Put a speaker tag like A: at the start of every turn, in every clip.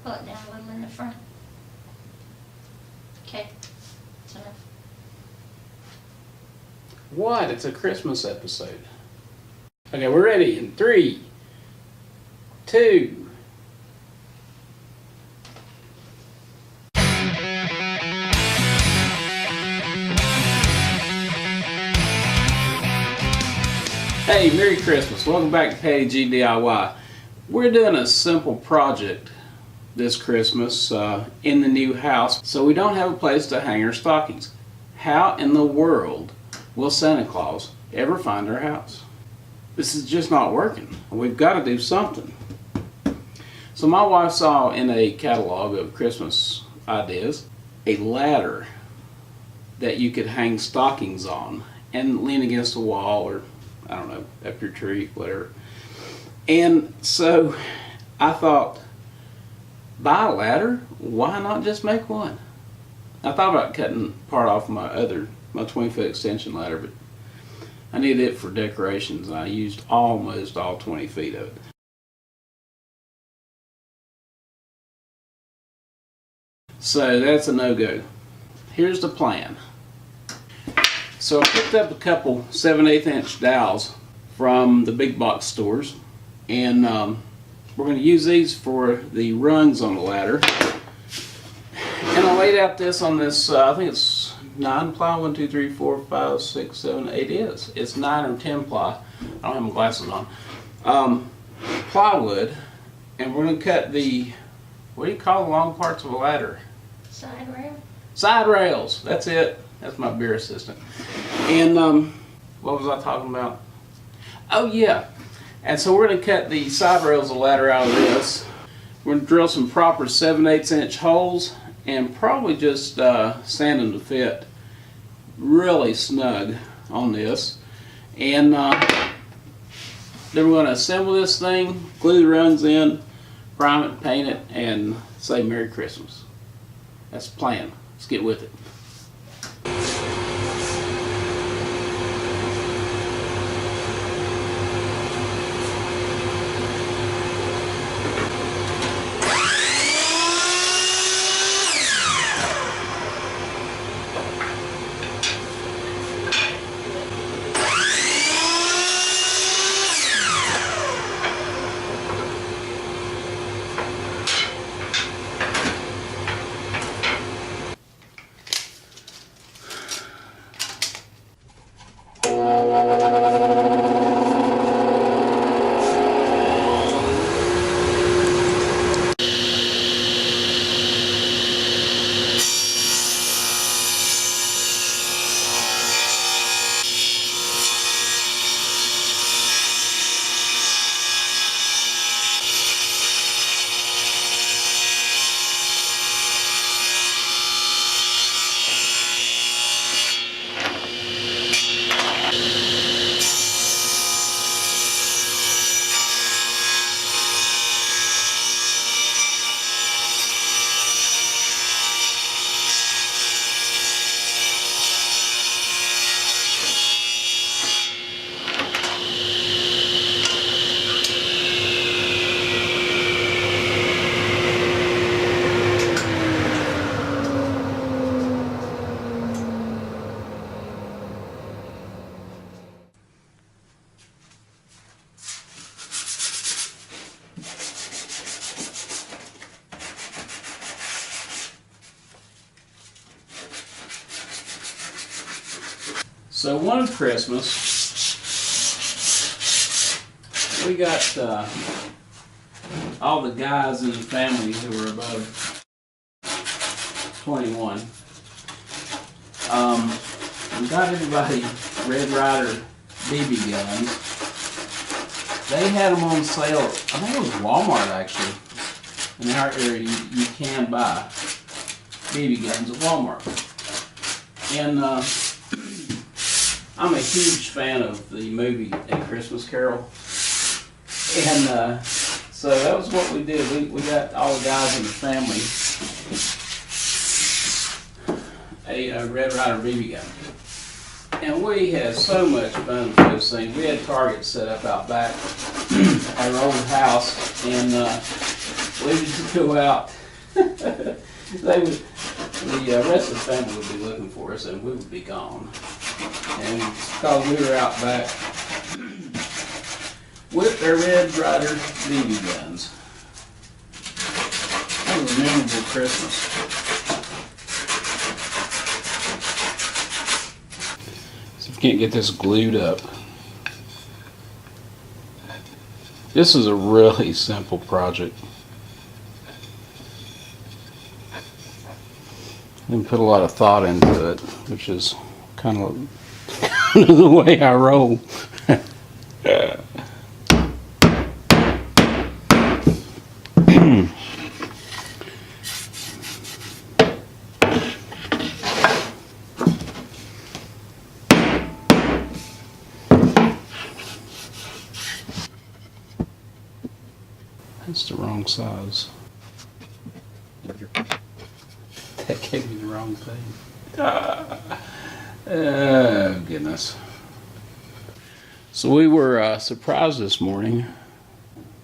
A: pull it down a little in the front. Okay, that's enough.
B: What? It's a Christmas episode. Okay, we're ready in 3, 2. Hey, Merry Christmas. Welcome back to Patty G DIY. We're doing a simple project this Christmas in the new house, so we don't have a place to hang our stockings. How in the world will Santa Claus ever find our house? This is just not working. We've got to do something. So my wife saw in a catalog of Christmas ideas a ladder that you could hang stockings on and lean against a wall or, I don't know, up your tree, whatever. And so I thought, buy a ladder? Why not just make one? I thought about cutting part off my 20-foot extension ladder, but I needed it for decorations, and I used almost all 20 feet of it. So that's a no-go. Here's the plan. So I picked up a couple 7/8 inch dowels from the big box stores, and we're going to use these for the rungs on the ladder. And I laid out this on this, I think it's 9 ply, 1, 2, 3, 4, 5, 6, 7, 8 is. It's 9 or 10 ply. I don't have my glasses on. Plywood, and we're going to cut the, what do you call the long parts of a ladder?
A: Side rail?
B: Side rails, that's it. That's my beer assistant. And what was I talking about? Oh yeah. And so we're going to cut the side rails of the ladder out of this. We're going to drill some proper 7/8 inch holes and probably just sand them to fit really snug on this. And then we're going to assemble this thing, glue the rungs in, prime it, paint it, and say Merry Christmas. That's the plan. Let's get with it. So one Christmas, we got all the guys in the family who were above 21. We got everybody Red Ryder BB guns. They had them on sale. I think it was Walmart actually. In our area, you can buy BB guns at Walmart. And I'm a huge fan of the movie A Christmas Carol, and so that was what we did. We got all the guys in the family a Red Ryder BB gun, and we had so much fun with those things. We had targets set up out back at our old house, and waited to go out. The rest of the family would be looking for us, and we would be gone. And because we were out back with their Red Ryder BB guns. That was a memorable Christmas. See if you can't get this glued up. This is a really simple project. Didn't put a lot of thought into it, which is kind of the way I roll. That's the wrong size. That gave me the wrong thing. Oh, goodness. So we were surprised this morning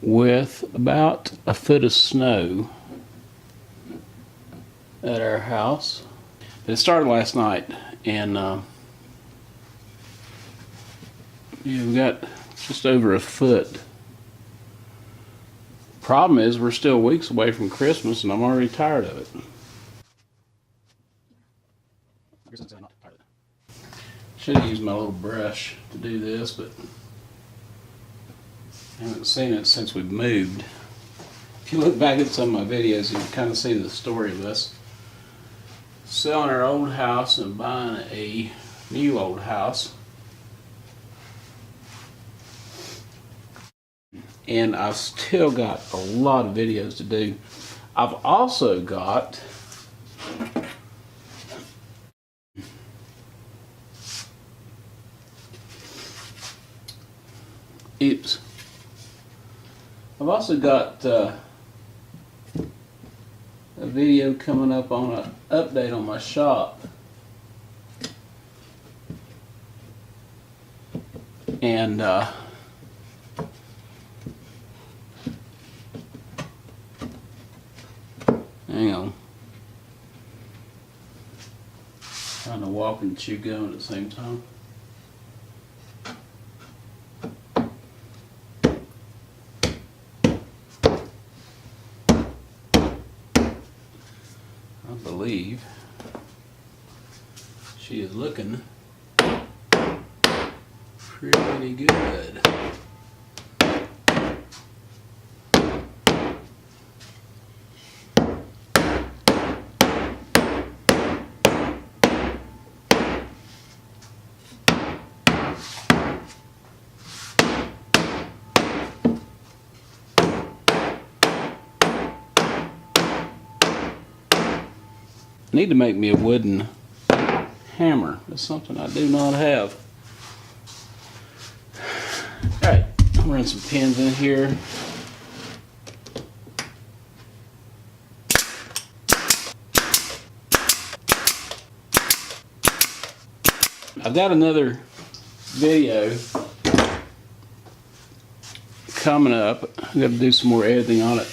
B: with about a foot of snow at our house. It started last night, and we got just over a foot. Problem is, we're still weeks away from Christmas, and I'm already tired of it. Should have used my little brush to do this, but I haven't seen it since we've moved. If you look back at some of my videos, you can kind of see the story of us selling our old house and buying a new old house. And I've still got a lot of videos to do. I've also got I've also got a video coming up on an update on my shop. And hang on. Trying to walk and chew gum at the same time. I believe she is looking pretty good. I need to make me a wooden hammer. That's something I do not have. Alright, I'll run some pins in here. I've got another video coming up. I've got to do some more editing on it.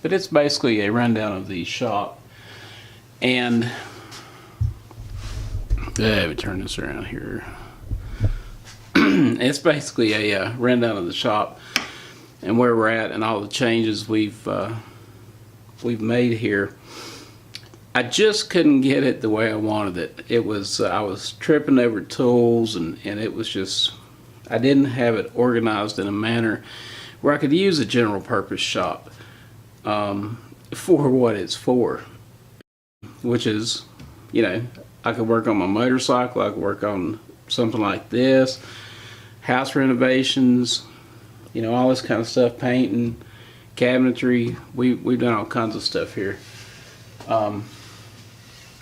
B: But it's basically a rundown of the shop. And let me turn this around here. It's basically a rundown of the shop and where we're at and all the changes we've made here. I just couldn't get it the way I wanted it. It was I was tripping over tools, and it was just, I didn't have it organized in a manner where I could use a general purpose shop for what it's for, which is, you know, I could work on my motorcycle, I could work on something like this, house renovations, you know, all this kind of stuff, painting, cabinetry. We've done all kinds of stuff here.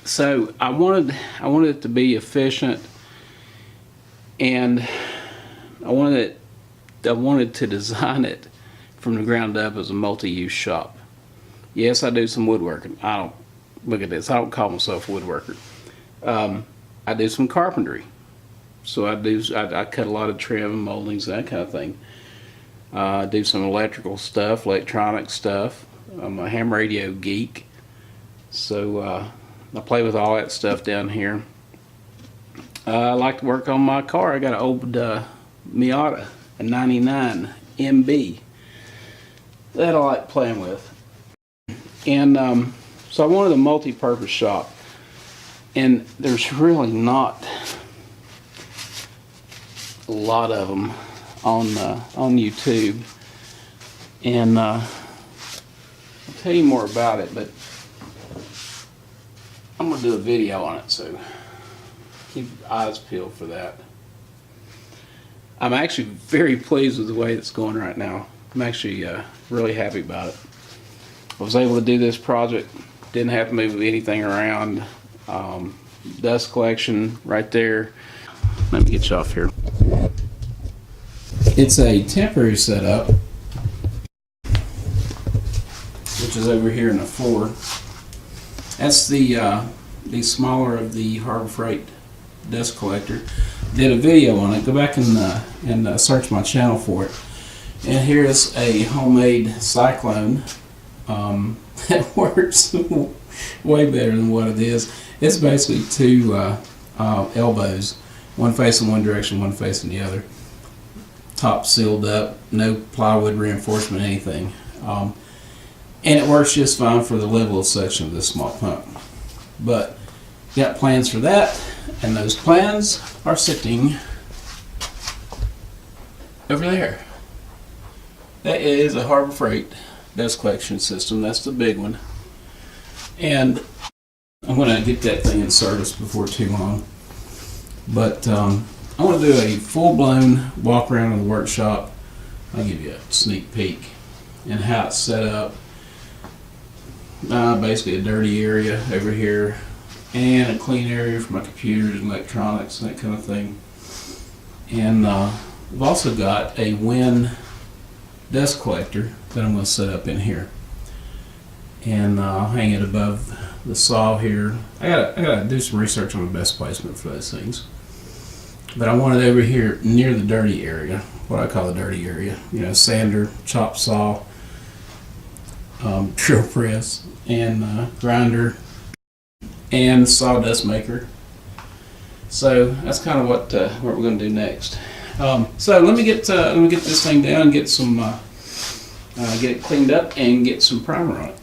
B: So I wanted it to be efficient, and I wanted to design it from the ground up as a multi-use shop. Yes, I do some woodworking. I don't, look at this, I don't call myself a woodworker. I do some carpentry. So I cut a lot of trim, moldings, that kind of thing. do some electrical stuff, electronic stuff. I'm a ham radio geek, so I play with all that stuff down here. I like to work on my car. I got an old Miata, a 99 MB, that I like playing with. And so I wanted a multi-purpose shop, and there's really not a lot of them on YouTube. And I'll tell you more about it, but I'm going to do a video on it, so keep your eyes peeled for that. I'm actually very pleased with the way it's going right now. I'm actually really happy about it. I was able to do this project, didn't have to move anything around. Dust collection right there. Let me get you off here. It's a temporary setup, which is over here in the floor. That's the smaller of the Harbor Freight dust collector. Did a video on it. Go back and search my channel for it. And here's a homemade cyclone that works way better than what it is. It's basically two elbows, one facing one direction, one facing the other. Top sealed up, no plywood reinforcement, anything. And it works just fine for the level of suction of this small pump. But got plans for that, and those plans are sitting over there. That is a Harbor Freight dust collection system. That's the big one. And I'm going to get that thing in service before too long. But I want to do a full-blown walk around of the workshop. I'll give you a sneak peek and how it's set up. Basically a dirty area over here and a clean area for my computers and electronics and that kind of thing. And I've also got a wind dust collector that I'm going to set up in here, and I'll hang it above the saw here. I gotta do some research on the best placement for those things, but I want it over here near the dirty area, what I call the dirty area. You know, sander, chop saw, drill press, and grinder, and sawdust maker. So that's kind of what we're going to do next. So let me get this thing down and get some get it cleaned up and get some primer on it.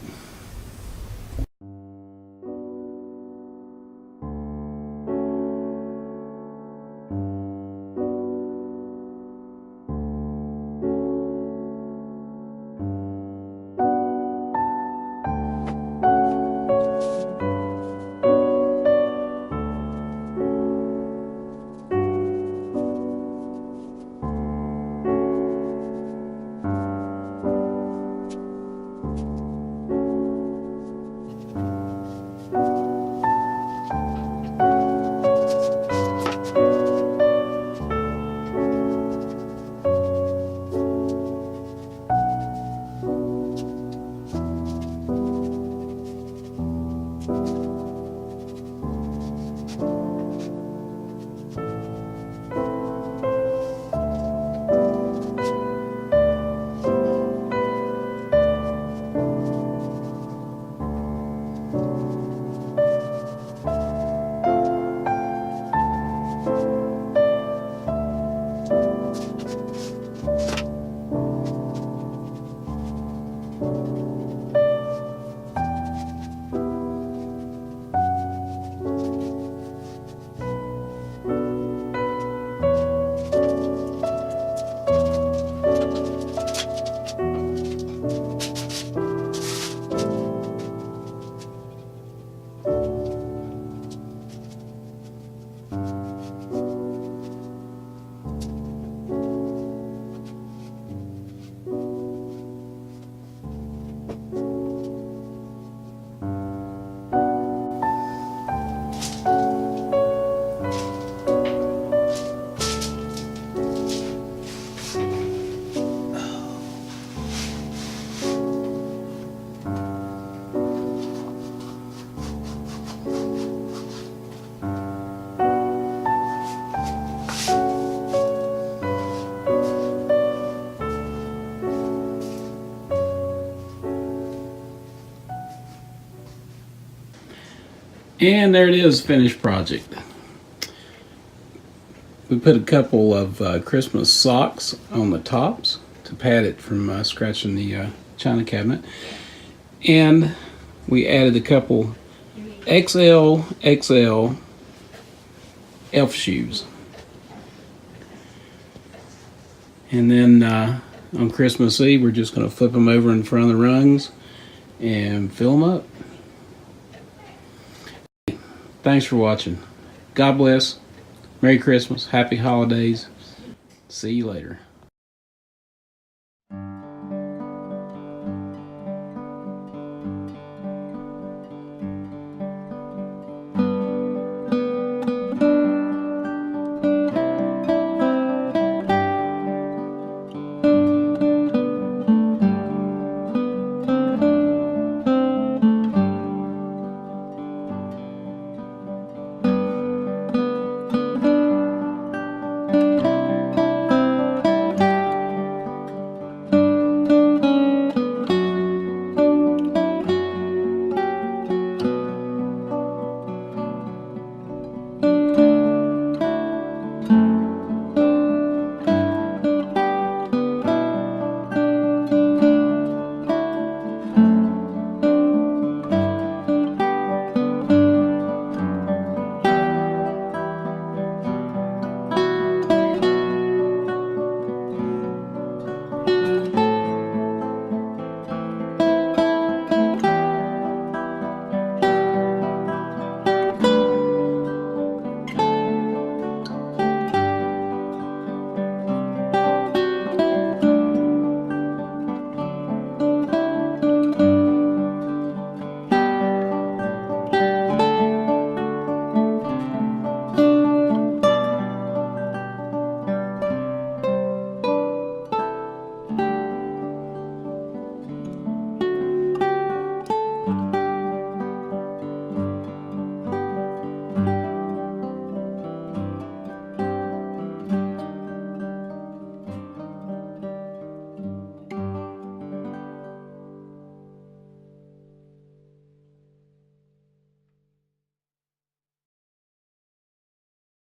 B: And there it is, finished project. We put a couple of Christmas socks on the tops to pad it from scratching the china cabinet. And we added a couple XL elf shoes. And then on Christmas Eve, we're just going to flip them over in front of the rungs and fill them up. Thanks for watching. God bless. Merry Christmas. Happy holidays. See you later.